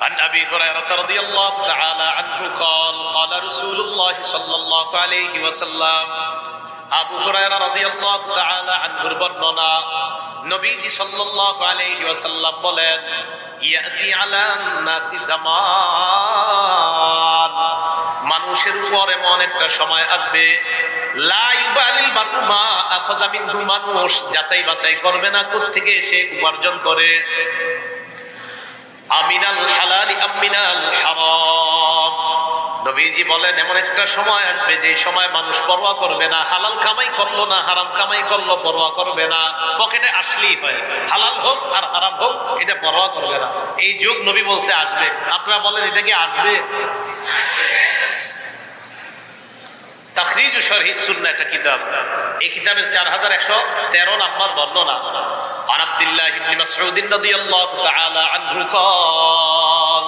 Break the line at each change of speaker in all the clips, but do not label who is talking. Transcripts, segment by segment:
عن أبي هريرة رضي الله تعالى عنه قال قال رسول الله صلى الله عليه وسلم আবু হুরায়রা রাদিয়াল্লাহু তাআলা আনহুর বর্ণনা, নবীজি সাল্লাল্লাহু আলাইহি ওয়াসাল্লাম বলেন, ইয়াতি আলান নাসি জামান, মানুষের উপর এমন একটা সময় আসবে, লা ইউবালিল মারউ মা আখাযা মিনহু, মানুষ যাচাই বাছাই করবে না কোত্থেকে সে উপার্জন করে, আমিনাল হালালি আমিনাল হারাম। নবীজি বলেন এমন একটা সময় আসবে যে সময় মানুষ পরোয়া করবে না, হালাল কামাই করলো না হারাম কামাই করলো পরোয়া করবে না, পকেটে আসলেই হয়, হালাল হোক আর হারাম হোক এটা পরোয়া করবে না। এই যুগ নবী বলছে আসবে, আপনারা বলেন এটা কি আসবে? তাখরিজ শরহিস সুন্নাহ একটা কিতাব, এই কিতাবের 4113 নম্বর বর্ণনা। عن عبد الله بن مسعود رضي الله تعالى عنه قال,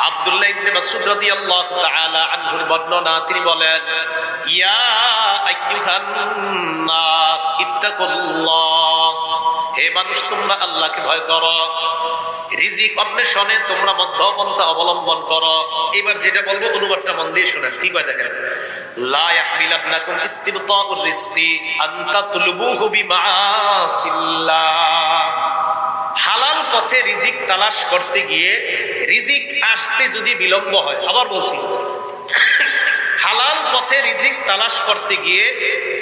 আব্দুল্লাহ ইবনে মাসউদ রাদিয়াল্লাহু তাআলা আনহুর বর্ণনা, তিনি বলেন, ইয়া আইয়ুহান নাস ইত্তাকুল্লাহ, হে মানুষ তোমরা আল্লাহকে ভয় করো, রিজিক অন্বেষণে তোমরা মধ্যপন্থা অবলম্বন করো। এবার যেটা বলবো অনুবাদটা মন দিয়ে শুনেন, ঠিক হয় দেখেন। লা ইয়াহমিলান্নাকুম ইস্তিবতাউর রিজকি আন তাতলুবুহু বিমাআসিল্লাহ, হালাল পথে রিজিক তালাশ করতে গিয়ে রিজিক আসতে যদি বিলম্ব হয়, আবার বলছি, হালাল পথে রিজিক তালাশ করতে গিয়ে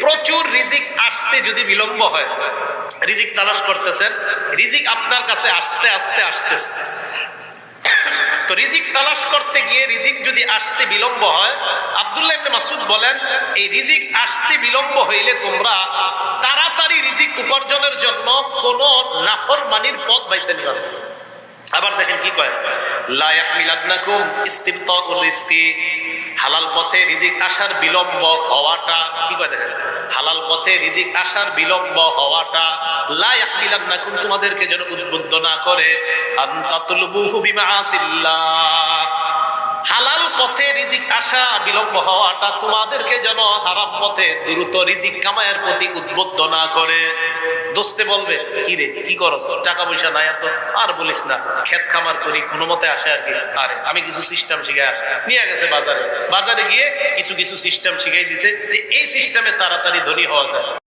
প্রচুর রিজিক আসতে যদি বিলম্ব হয়, রিজিক তালাশ করতেছেন, রিজিক আপনার কাছে আস্তে আস্তে আসতেছে, তো রিজিক তালাশ করতে গিয়ে রিজিক যদি আসতে বিলম্ব হয়, আব্দুল্লাহ ইবনে মাসউদ বলেন, এই রিজিক আসতে বিলম্ব হইলে তোমরা তাড়াতাড়ি রিজিক উপার্জনের জন্য কোন নাফরমানির পথ বাইছে নিবা। আবার দেখেন কি কয়, লা ইয়াহমিলান্নাকুম ইস্তিবতাউর রিজকি, হালাল পথে রিজিক আসার বিলম্ব হওয়াটা, কি কয় দেখেন, হালাল পথে রিজিক আসার বিলম্ব হওয়াটা, লা ইয়াহমিলান্নাকুম তোমাদেরকে যেন উদ্বুদ্ধ না করে, আন তাতলুবুহু বিমাআসিল্লাহ, হালাল পথে রিজিক আসা বিলম্ব হওয়াটা তোমাদেরকে যেন হারাম পথে দ্রুত রিজিক কামায়ের প্রতি উদ্বুদ্ধ না করে। দোস্তে বলবে, কি রে কি করস, টাকা পয়সা নাই এত, আর বলিস না, ক্ষেত খামার করি কোনো মতে আসে আর কি, আরে আমি কিছু সিস্টেম শিখে আসি, নিয়ে গেছে বাজারে, বাজারে গিয়ে কিছু কিছু সিস্টেম শিখাই দিছে যে এই সিস্টেমে তাড়াতাড়ি ধনী হওয়া যায়।